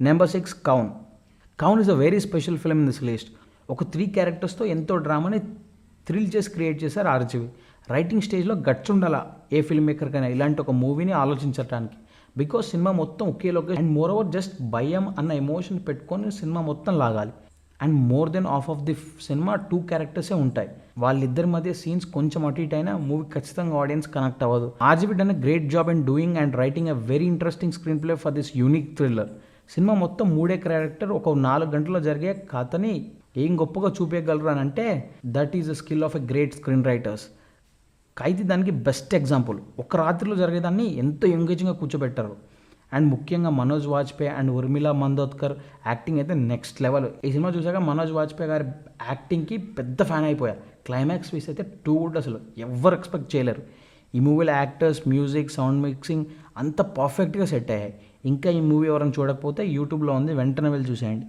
Number 6 Kaun. Kaun is a very special film in this list. ఒక 3 క్యారెక్టర్స్తో ఎంతో డ్రామాని థ్రిల్ చేసి క్రియేట్ చేశారు ఆర్జీవి. రైటింగ్ స్టేజ్లో గట్స్ ఉండాలా ఏ ఫిల్మ్ మేకర్కైనా ఇలాంటి ఒక మూవీని ఆలోచించడానికి. బికాస్ సినిమా మొత్తం ఒకే location and more over just భయం అన్న ఎమోషన్ పెట్టుకొని సినిమా మొత్తం లాగాలి. And more than half of the సినిమా 2 క్యారెక్టర్సే ఉంటాయి. వాళ్ళిద్దరి మధ్య సీన్స్ కొంచెం అటు ఇటు అయినా మూవీ ఖచ్చితంగా ఆడియన్స్ కనెక్ట్ అవ్వదు. RGV done a great job in doing and writing a very interesting screen play for this unique thriller. Cinema మొత్తం 3 క్యారెక్టర్ ఒక 4 గంటల్లో జరిగే కథని ఏం గొప్పగా చూపించగలరు అని అంటే that is the skill of a great screen writers. Khaidi దానికి బెస్ట్ ఎగ్జాంపుల్. ఒక రాత్రిలో జరిగేదాన్ని ఎంతో ఎంగేజింగ్గా కూర్చోబెట్టారు. అండ్ ముఖ్యంగా మనోజ్ వాజ్పేయి అండ్ ఉర్మిళా మందోద్కర్ యాక్టింగ్ అయితే నెక్స్ట్ లెవెల్. ఈ సినిమా చూసాక మనోజ్ వాజ్పేయి గారి యాక్టింగ్కి పెద్ద ఫ్యాన్ అయిపోయా. క్లైమాక్స్ వీస్ అయితే టూ గుడ్, అసలు ఎవ్వరు ఎక్స్పెక్ట్ చేయలేరు. ఈ మూవీలో యాక్టర్స్, మ్యూజిక్, సౌండ్ మిక్సింగ్ అంత పర్ఫెక్ట్గా సెట్ అయ్యాయి. ఇంకా ఈ మూవీ ఎవరైనా చూడకపోతే యూట్యూబ్లో ఉంది, వెంటనే వెళ్ళి చూసేయండి.